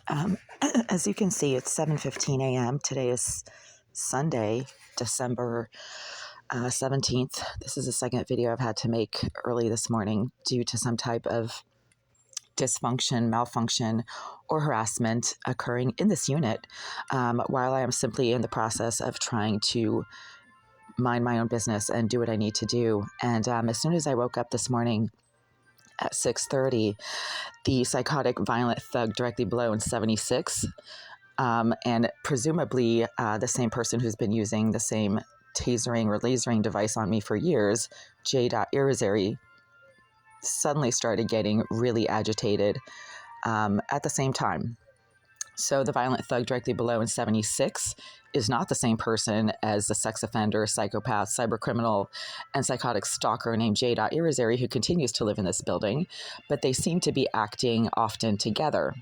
Um, as you can see, it's 7:15 a.m. Today is Sunday, December 17th. This is the second video I've had to make early this morning due to some type of dysfunction, malfunction, or harassment occurring in this unit while I am simply in the process of trying to mind my own business and do what I need to do. And as soon as I woke up this morning at 6:30, the psychotic violent thug directly below in 76, and presumably the same person who's been using the same tasering or lasering device on me for years, J. Irizarry, suddenly started getting really agitated at the same time. So the violent thug directly below in 76 is not the same person as the sex offender, psychopath, cybercriminal, and psychotic stalker named J. Irizarry, who continues to live in this building, but they seem to be acting often together.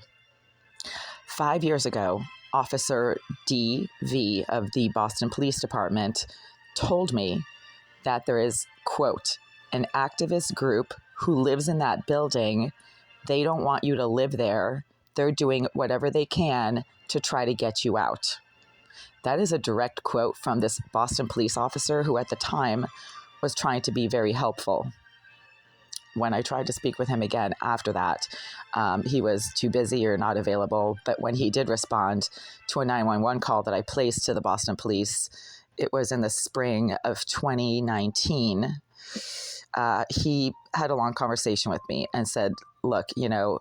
5 years ago, Officer D.V. of the Boston Police Department told me that there is, quote, an activist group who lives in that building. They don't want you to live there. They're doing whatever they can to try to get you out. That is a direct quote from this Boston police officer who at the time was trying to be very helpful. When I tried to speak with him again after that, he was too busy or not available. But when he did respond to a 911 call that I placed to the Boston police, it was in the spring of 2019. He had a long conversation with me and said, look, you know,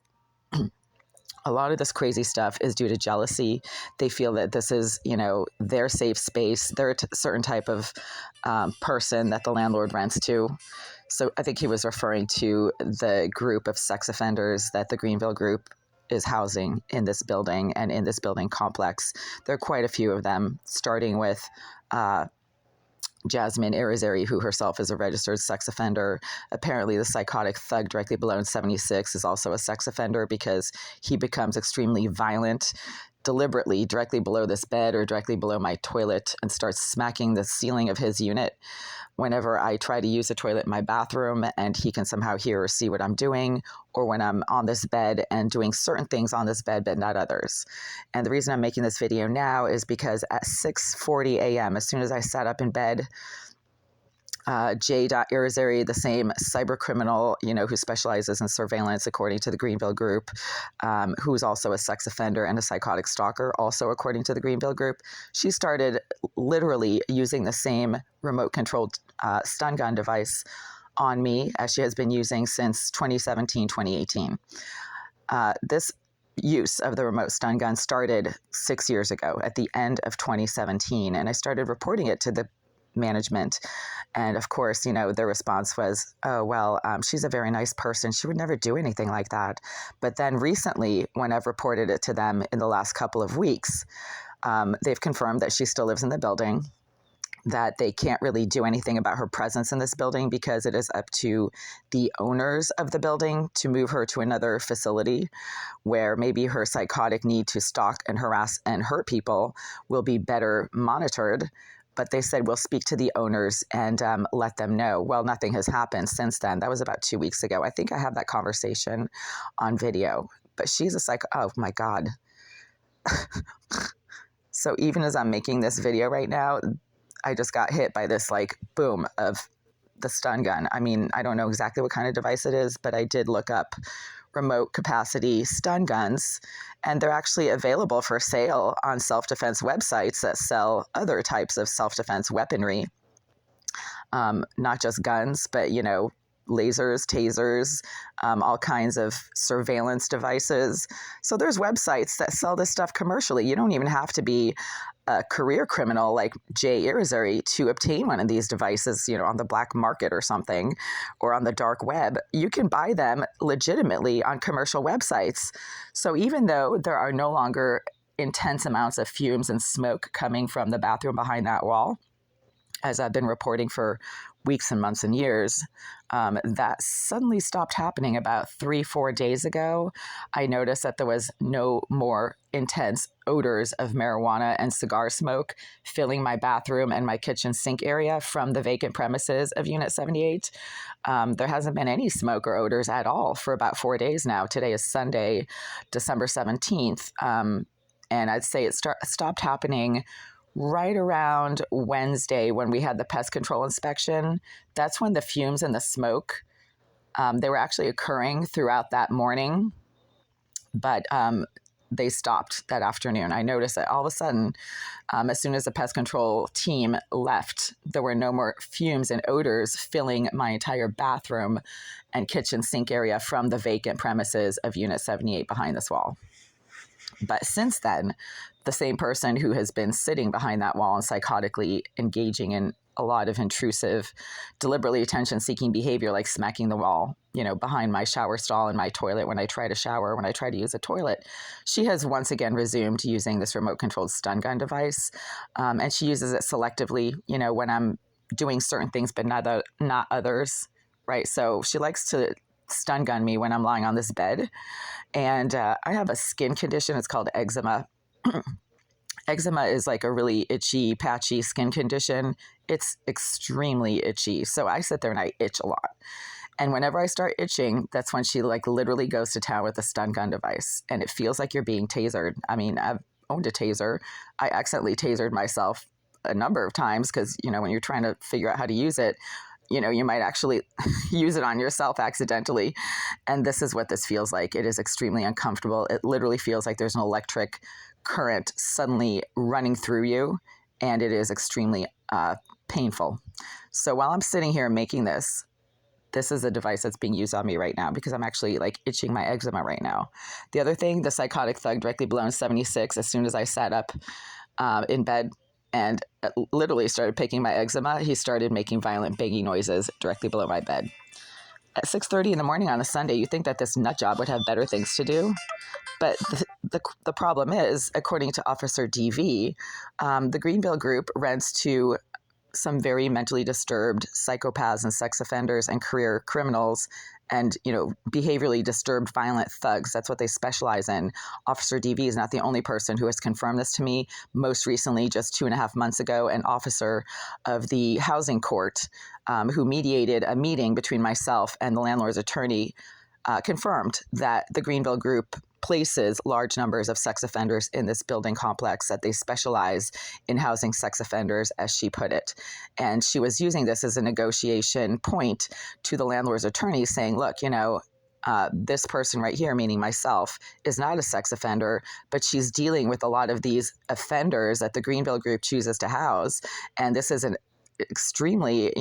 a lot of this crazy stuff is due to jealousy. They feel that this is, you know, their safe space. They're a certain type of person that the landlord rents to. So I think he was referring to the group of sex offenders that the Greenville group is housing in this building and in this building complex. There are quite a few of them, starting with Jasmine Irizarry, who herself is a registered sex offender. Apparently, the psychotic thug directly below in 76 is also a sex offender because he becomes extremely violent deliberately directly below this bed or directly below my toilet and starts smacking the ceiling of his unit whenever I try to use the toilet in my bathroom and he can somehow hear or see what I'm doing, or when I'm on this bed and doing certain things on this bed but not others. And the reason I'm making this video now is because at 6:40 a.m., as soon as I sat up in bed, J. Irizarry, the same cyber criminal, you know, who specializes in surveillance, according to the Greenville group, who's also a sex offender and a psychotic stalker, also according to the Greenville group, she started literally using the same remote-controlled stun gun device on me as she has been using since 2017, 2018. This use of the remote stun gun started 6 years ago at the end of 2017, and I started reporting it to the management. And of course, you know, their response was, oh, well, she's a very nice person. She would never do anything like that. But then recently, when I've reported it to them in the last couple of weeks, they've confirmed that she still lives in the building, that they can't really do anything about her presence in this building because it is up to the owners of the building to move her to another facility where maybe her psychotic need to stalk and harass and hurt people will be better monitored. But they said, we'll speak to the owners and let them know. Well, nothing has happened since then. That was about 2 weeks ago. I think I have that conversation on video. But she's a psycho. Oh, my God. So even as I'm making this video right now, I just got hit by this, like, boom of the stun gun. I mean, I don't know exactly what kind of device it is, but I did look up remote capacity stun guns, and they're actually available for sale on self-defense websites that sell other types of self-defense weaponry, not just guns, but, you know, lasers, tasers, all kinds of surveillance devices. So there's websites that sell this stuff commercially. You don't even have to be a career criminal like J. Irizarry to obtain one of these devices, you know, on the black market or something, or on the dark web. You can buy them legitimately on commercial websites. So even though there are no longer intense amounts of fumes and smoke coming from the bathroom behind that wall, as I've been reporting for weeks and months and years. That suddenly stopped happening about 3-4 days ago. I noticed that there was no more intense odors of marijuana and cigar smoke filling my bathroom and my kitchen sink area from the vacant premises of Unit 78. There hasn't been any smoke or odors at all for about 4 days now. Today is Sunday, December 17th. And I'd say it stopped happening right around Wednesday when we had the pest control inspection. That's when the fumes and the smoke, they were actually occurring throughout that morning, but they stopped that afternoon. I noticed that all of a sudden, as soon as the pest control team left, there were no more fumes and odors filling my entire bathroom and kitchen sink area from the vacant premises of Unit 78 behind this wall. But since then, the same person who has been sitting behind that wall and psychotically engaging in a lot of intrusive, deliberately attention-seeking behavior, like smacking the wall, behind my shower stall and my toilet when I try to shower, when I try to use a toilet, she has once again resumed using this remote-controlled stun gun device. And she uses it selectively, when I'm doing certain things, but not others, right? So she likes to stun gun me when I'm lying on this bed. And I have a skin condition. It's called eczema. Eczema is like a really itchy, patchy skin condition. It's extremely itchy. So I sit there and I itch a lot. And whenever I start itching, that's when she literally goes to town with a stun gun device. And it feels like you're being tasered. I mean, I've owned a taser. I accidentally tasered myself a number of times because, when you're trying to figure out how to use it, you might actually use it on yourself accidentally. And this is what this feels like. It is extremely uncomfortable. It literally feels like there's an electric current suddenly running through you, and it is extremely painful. So while I'm sitting here making this is a device that's being used on me right now because I'm actually itching my eczema right now. The other thing, the psychotic thug directly below in 76, as soon as I sat up in bed and literally started picking my eczema, he started making violent banging noises directly below my bed. At 6:30 in the morning on a Sunday, you think that this nut job would have better things to do. But the problem is, according to Officer DV, the Greenville group rents to some very mentally disturbed psychopaths and sex offenders and career criminals and, behaviorally disturbed violent thugs. That's what they specialize in. Officer DV is not the only person who has confirmed this to me. Most recently, just 2.5 months ago, an officer of the housing court who mediated a meeting between myself and the landlord's attorney confirmed that the Greenville group places large numbers of sex offenders in this building complex, that they specialize in housing sex offenders, as she put it. And she was using this as a negotiation point to the landlord's attorney saying, look, this person right here, meaning myself, is not a sex offender, but she's dealing with a lot of these offenders that the Greenville group chooses to house. And this is an extremely,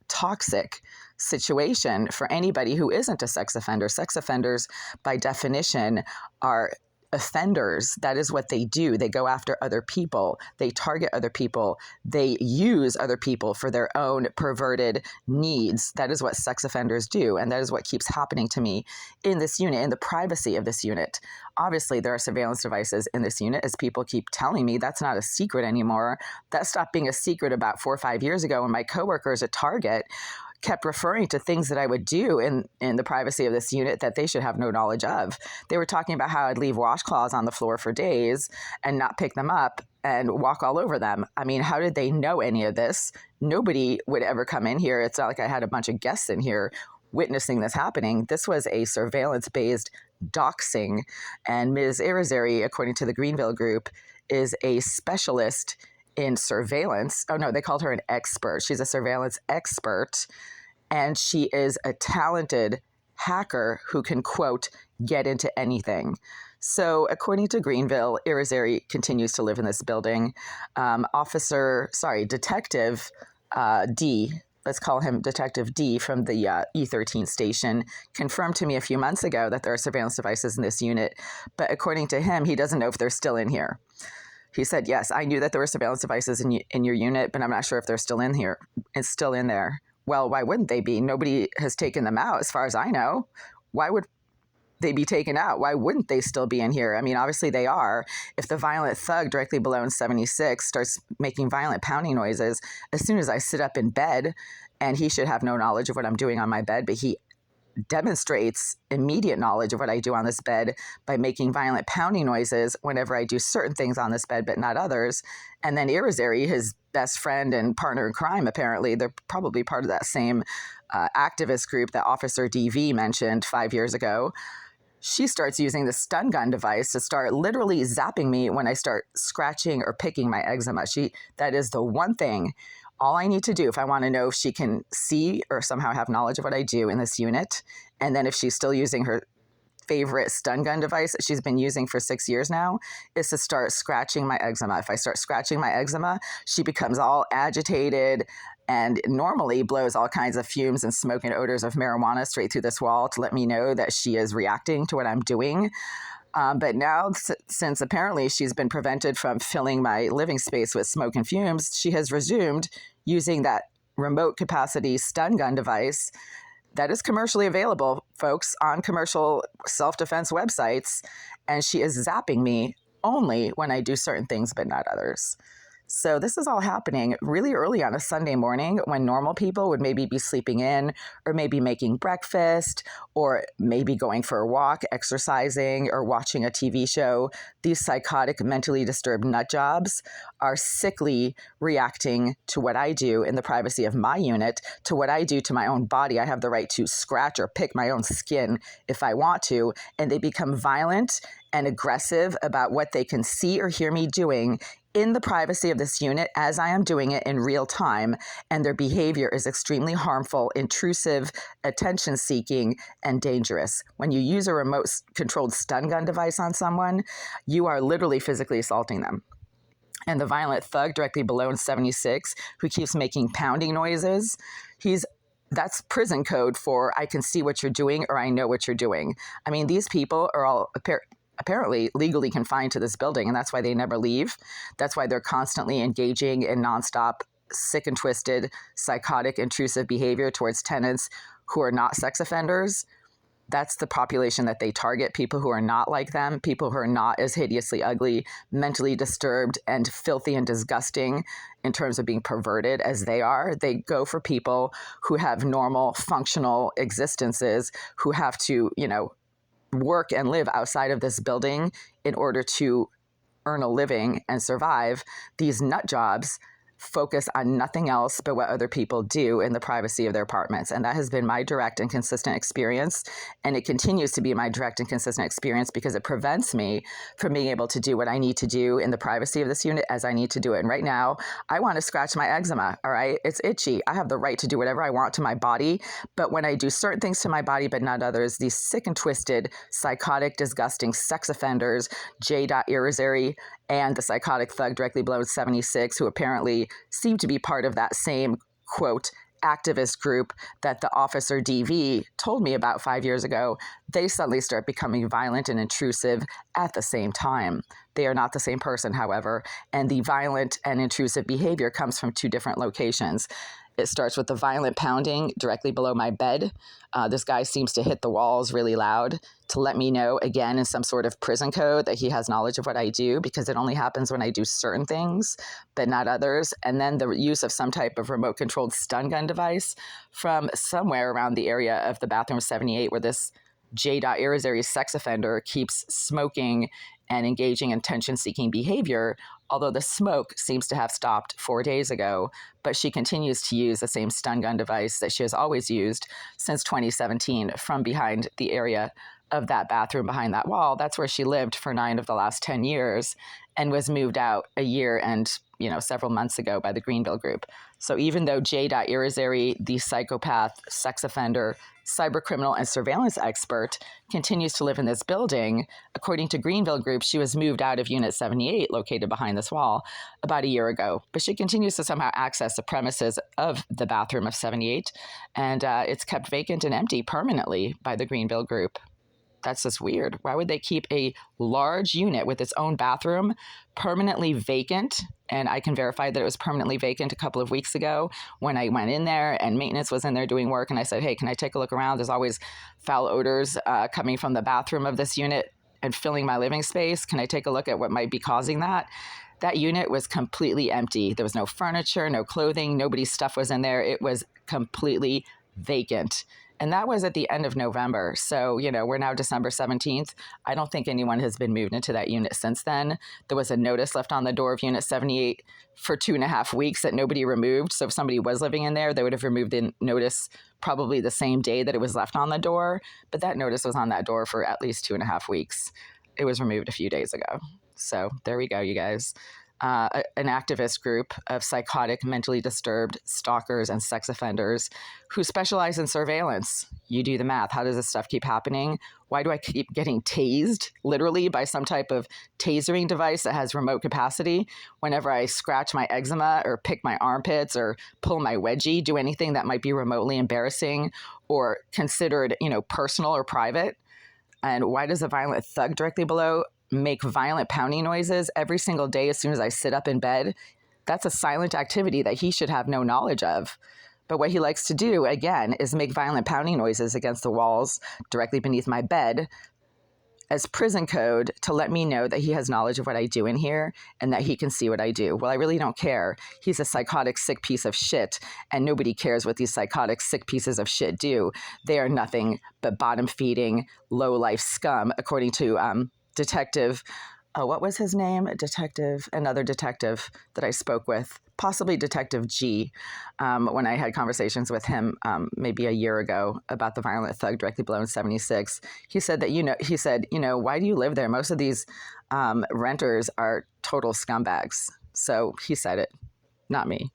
toxic situation for anybody who isn't a sex offender. Sex offenders, by definition, are offenders. That is what they do. They go after other people. They target other people. They use other people for their own perverted needs. That is what sex offenders do. And that is what keeps happening to me in this unit, in the privacy of this unit. Obviously, there are surveillance devices in this unit, as people keep telling me. That's not a secret anymore. That stopped being a secret about 4 or 5 years ago when my coworkers at Target kept referring to things that I would do in the privacy of this unit that they should have no knowledge of. They were talking about how I'd leave washcloths on the floor for days and not pick them up and walk all over them. I mean, how did they know any of this? Nobody would ever come in here. It's not like I had a bunch of guests in here witnessing this happening. This was a surveillance-based doxing. And Ms. Irizarry, according to the Greenville group, is a specialist in surveillance. Oh no, they called her an expert. She's a surveillance expert, and she is a talented hacker who can, quote, get into anything. So according to Greenville, Irizarry continues to live in this building. Detective D, let's call him Detective D from the E13 station, confirmed to me a few months ago that there are surveillance devices in this unit, but according to him, he doesn't know if they're still in here. He said, yes, I knew that there were surveillance devices in your unit, but I'm not sure if they're still in here. It's still in there. Well, why wouldn't they be? Nobody has taken them out, as far as I know. Why would they be taken out? Why wouldn't they still be in here? I mean, obviously they are. If the violent thug directly below in 76 starts making violent pounding noises, as soon as I sit up in bed, and he should have no knowledge of what I'm doing on my bed, but he demonstrates immediate knowledge of what I do on this bed by making violent pounding noises whenever I do certain things on this bed, but not others. And then Irizarry, his best friend and partner in crime, apparently, they're probably part of that same activist group that Officer DV mentioned 5 years ago. She starts using the stun gun device to start literally zapping me when I start scratching or picking my eczema. That is the one thing. All I need to do if I want to know if she can see or somehow have knowledge of what I do in this unit, and then if she's still using her favorite stun gun device that she's been using for 6 years now, is to start scratching my eczema. If I start scratching my eczema, she becomes all agitated and normally blows all kinds of fumes and smoke and odors of marijuana straight through this wall to let me know that she is reacting to what I'm doing. But now, since apparently she's been prevented from filling my living space with smoke and fumes, she has resumed using that remote capacity stun gun device that is commercially available, folks, on commercial self-defense websites. And she is zapping me only when I do certain things, but not others. So this is all happening really early on a Sunday morning when normal people would maybe be sleeping in, or maybe making breakfast, or maybe going for a walk, exercising, or watching a TV show. These psychotic, mentally disturbed nut jobs are sickly reacting to what I do in the privacy of my unit, to what I do to my own body. I have the right to scratch or pick my own skin if I want to, and they become violent and aggressive about what they can see or hear me doing in the privacy of this unit as I am doing it in real time, and their behavior is extremely harmful, intrusive, attention-seeking, and dangerous. When you use a remote-controlled stun gun device on someone, you are literally physically assaulting them. And the violent thug directly below in 76, who keeps making pounding noises, that's prison code for I can see what you're doing or I know what you're doing. I mean, these people are all apparently legally confined to this building, and that's why they never leave. That's why they're constantly engaging in nonstop, sick and twisted, psychotic, intrusive behavior towards tenants who are not sex offenders. That's the population that they target, people who are not like them, people who are not as hideously ugly, mentally disturbed, and filthy and disgusting in terms of being perverted as they are. They go for people who have normal, functional existences, who have to, work and live outside of this building in order to earn a living and survive. These nut jobs focus on nothing else but what other people do in the privacy of their apartments. And that has been my direct and consistent experience. And it continues to be my direct and consistent experience because it prevents me from being able to do what I need to do in the privacy of this unit as I need to do it. And right now, I want to scratch my eczema, all right? It's itchy. I have the right to do whatever I want to my body. But when I do certain things to my body but not others, these sick and twisted, psychotic, disgusting sex offenders, J. Irizarry, and the psychotic thug directly below 76, who apparently seem to be part of that same, quote, activist group that the Officer DV told me about 5 years ago, they suddenly start becoming violent and intrusive at the same time. They are not the same person, however, and the violent and intrusive behavior comes from two different locations. It starts with the violent pounding directly below my bed. This guy seems to hit the walls really loud to let me know, again, in some sort of prison code, that he has knowledge of what I do, because it only happens when I do certain things, but not others. And then the use of some type of remote-controlled stun gun device from somewhere around the area of the bathroom 78 where this J. Irizarry sex offender keeps smoking and engaging in attention-seeking behavior, although the smoke seems to have stopped 4 days ago, but she continues to use the same stun gun device that she has always used since 2017 from behind the area of that bathroom behind that wall. That's where she lived for 9 of the last 10 years and was moved out a year and several months ago by the Greenville group. So even though J. Irizarry, the psychopath, sex offender, cybercriminal, and surveillance expert, continues to live in this building, according to Greenville group, she was moved out of Unit 78, located behind this wall, about a year ago. But she continues to somehow access the premises of the bathroom of 78, and it's kept vacant and empty permanently by the Greenville group. That's just weird. Why would they keep a large unit with its own bathroom permanently vacant And I can verify that it was permanently vacant a couple of weeks ago when I went in there and maintenance was in there doing work. And I said, hey, can I take a look around? There's always foul odors coming from the bathroom of this unit and filling my living space. Can I take a look at what might be causing that? That unit was completely empty. There was no furniture, no clothing, nobody's stuff was in there. It was completely vacant. And that was at the end of November. So, we're now December 17th. I don't think anyone has been moved into that unit since then. There was a notice left on the door of Unit 78 for 2.5 weeks that nobody removed. So if somebody was living in there, they would have removed the notice probably the same day that it was left on the door. But that notice was on that door for at least 2.5 weeks. It was removed a few days ago. So there we go, you guys. An activist group of psychotic, mentally disturbed stalkers and sex offenders who specialize in surveillance. You do the math. How does this stuff keep happening? Why do I keep getting tased, literally, by some type of tasering device that has remote capacity whenever I scratch my eczema or pick my armpits or pull my wedgie, do anything that might be remotely embarrassing or considered, personal or private? And why does a violent thug directly below make violent pounding noises every single day as soon as I sit up in bed? That's a silent activity that he should have no knowledge of. But what he likes to do, again, is make violent pounding noises against the walls directly beneath my bed as prison code to let me know that he has knowledge of what I do in here and that he can see what I do. Well, I really don't care. He's a psychotic, sick piece of shit, and nobody cares what these psychotic, sick pieces of shit do. They are nothing but bottom-feeding, low-life scum, according to Detective, what was his name? Another detective that I spoke with, possibly Detective G, when I had conversations with him maybe a year ago about the violent thug directly below in 76. He said that, why do you live there? Most of these renters are total scumbags. So he said it, not me.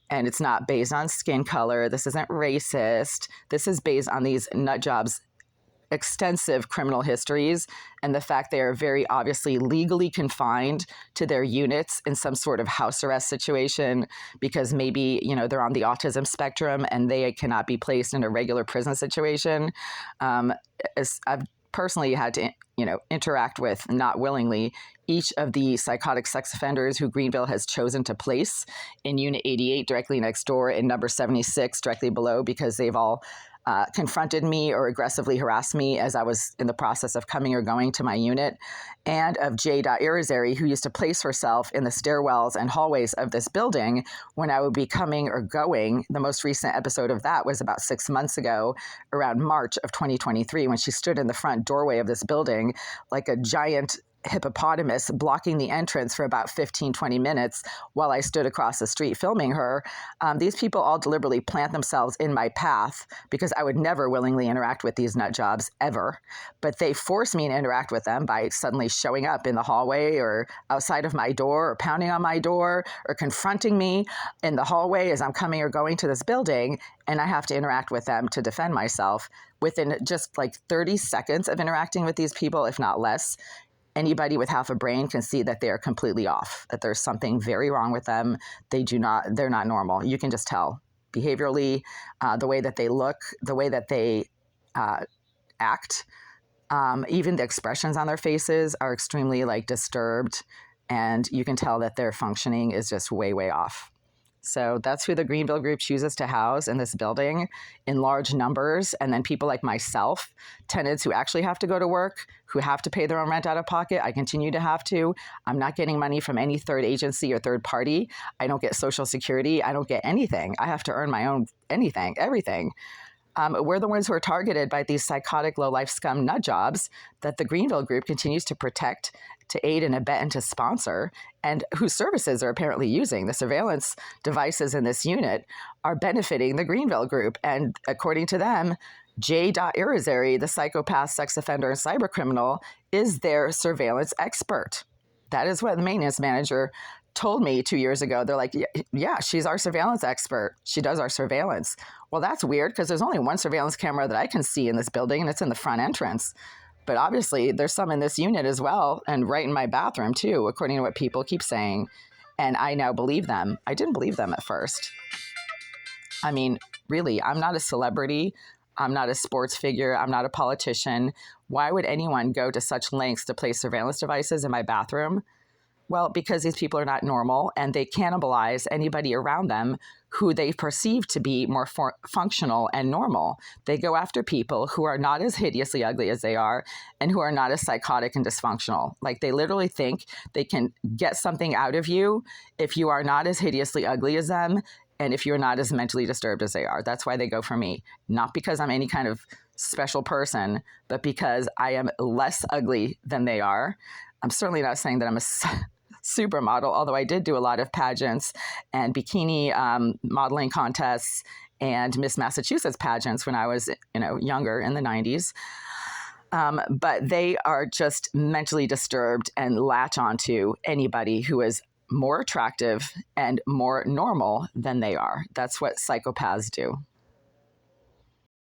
And it's not based on skin color. This isn't racist. This is based on these nut jobs' extensive criminal histories and the fact they are very obviously legally confined to their units in some sort of house arrest situation because maybe, they're on the autism spectrum and they cannot be placed in a regular prison situation. I've personally had to, interact with, not willingly, each of the psychotic sex offenders who Greenville has chosen to place in Unit 88 directly next door and number 76 directly below because they've all confronted me or aggressively harassed me as I was in the process of coming or going to my unit, and of J. Irizarry, who used to place herself in the stairwells and hallways of this building when I would be coming or going. The most recent episode of that was about 6 months ago, around March of 2023, when she stood in the front doorway of this building like a giant hippopotamus blocking the entrance for about 15-20 minutes while I stood across the street filming her. These people all deliberately plant themselves in my path because I would never willingly interact with these nut jobs ever. But they force me to interact with them by suddenly showing up in the hallway or outside of my door or pounding on my door or confronting me in the hallway as I'm coming or going to this building. And I have to interact with them to defend myself. Within just like 30 seconds of interacting with these people, if not less, anybody with half a brain can see that they are completely off, that there's something very wrong with them. They're not normal. You can just tell behaviorally, the way that they look, the way that they act, even the expressions on their faces are extremely disturbed. And you can tell that their functioning is just way, way off. So that's who the Greenville group chooses to house in this building in large numbers. And then people like myself, tenants who actually have to go to work, who have to pay their own rent out of pocket. I continue to have to. I'm not getting money from any third agency or third party. I don't get Social Security. I don't get anything. I have to earn my own everything. We're the ones who are targeted by these psychotic low-life scum nut jobs that the Greenville group continues to protect, to aid and abet and to sponsor, and whose services are apparently using. The surveillance devices in this unit are benefiting the Greenville group. And according to them, J. Irizarry, the psychopath, sex offender, and cyber criminal, is their surveillance expert. That is what the maintenance manager told me 2 years ago. They're like, yeah, she's our surveillance expert. She does our surveillance. Well, that's weird because there's only one surveillance camera that I can see in this building, and it's in the front entrance. But obviously there's some in this unit as well, and right in my bathroom too, according to what people keep saying. And I now believe them. I didn't believe them at first. I mean, really, I'm not a celebrity. I'm not a sports figure. I'm not a politician. Why would anyone go to such lengths to place surveillance devices in my bathroom? Well, because these people are not normal and they cannibalize anybody around them who they perceive to be more functional and normal. They go after people who are not as hideously ugly as they are and who are not as psychotic and dysfunctional. Like they literally think they can get something out of you if you are not as hideously ugly as them and if you're not as mentally disturbed as they are. That's why they go for me. Not because I'm any kind of special person, but because I am less ugly than they are. I'm certainly not saying that I'm a supermodel, although I did do a lot of pageants and bikini modeling contests and Miss Massachusetts pageants when I was, younger in the 90s. But they are just mentally disturbed and latch onto anybody who is more attractive and more normal than they are. That's what psychopaths do.